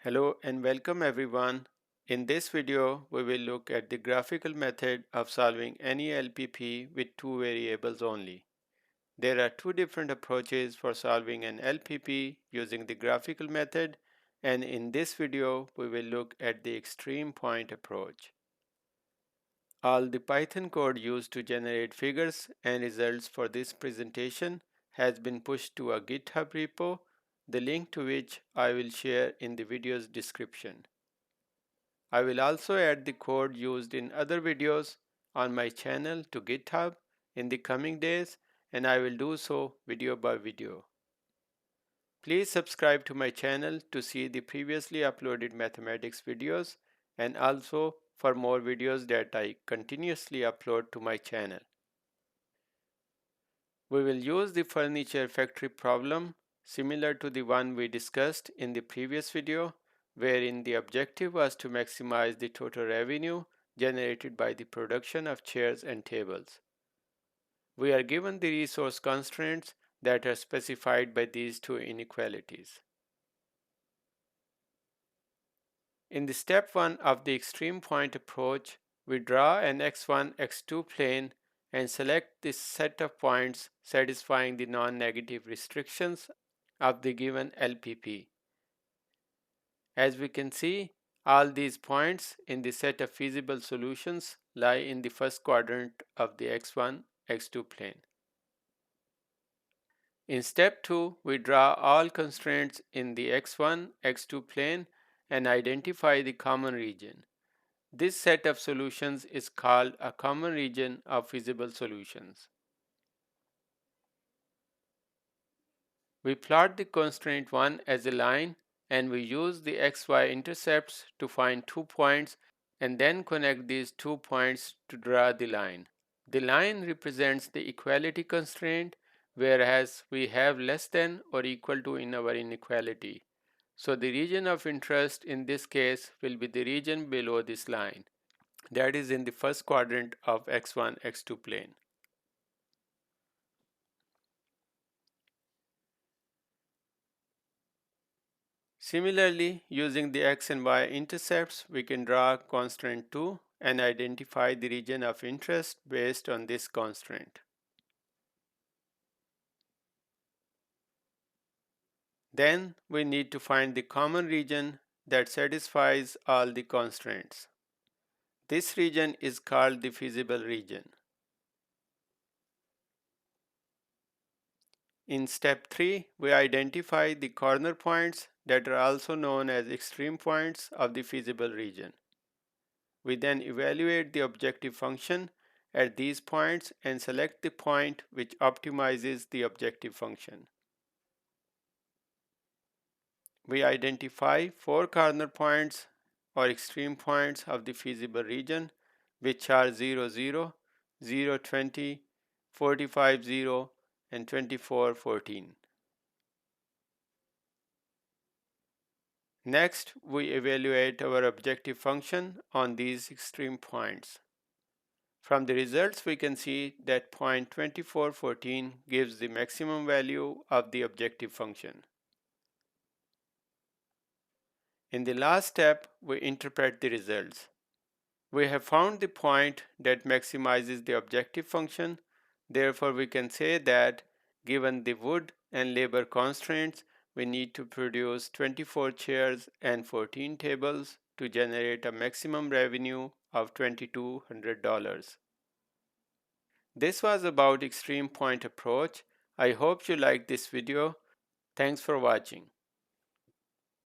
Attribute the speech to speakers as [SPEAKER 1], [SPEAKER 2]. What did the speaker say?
[SPEAKER 1] Hello and welcome everyone. In this video, we will look at the graphical method of solving any LPP with two variables only. There are two different approaches for solving an LPP using the graphical method, and in this video, we will look at the extreme point approach. All the Python code used to generate figures and results for this presentation has been pushed to a GitHub repo, the link to which I will share in the video's description. I will also add the code used in other videos on my channel to GitHub in the coming days, and I will do so video by video. Please subscribe to my channel to see the previously uploaded mathematics videos and also for more videos that I continuously upload to my channel. We will use the furniture factory problem similar to the one we discussed in the previous video, wherein the objective was to maximize the total revenue generated by the production of chairs and tables. We are given the resource constraints that are specified by these two inequalities. In the step 1 of the extreme point approach, we draw an x1, x2 plane and select this set of points satisfying the non-negative restrictions of the given LPP. As we can see, all these points in the set of feasible solutions lie in the first quadrant of the x1, x2 plane. In step 2, we draw all constraints in the x1, x2 plane and identify the common region. This set of solutions is called a common region of feasible solutions. We plot the constraint 1 as a line and we use the xy intercepts to find 2 points and then connect these 2 points to draw the line. The line represents the equality constraint, whereas we have less than or equal to in our inequality. So the region of interest in this case will be the region below this line, that is in the first quadrant of x1, x2 plane. Similarly, using the x and y intercepts, we can draw constraint 2 and identify the region of interest based on this constraint. Then we need to find the common region that satisfies all the constraints. This region is called the feasible region. In step 3, we identify the corner points that are also known as extreme points of the feasible region. We then evaluate the objective function at these points and select the point which optimizes the objective function. We identify 4 corner points or extreme points of the feasible region, which are 0, 0, 0, 20, 45, 0, and 24, 14. Next, we evaluate our objective function on these extreme points. From the results, we can see that point 24, 14 gives the maximum value of the objective function. In the last step, we interpret the results. We have found the point that maximizes the objective function. Therefore, we can say that given the wood and labor constraints, we need to produce 24 chairs and 14 tables to generate a maximum revenue of $2,200. This was about extreme point approach. I hope you liked this video. Thanks for watching.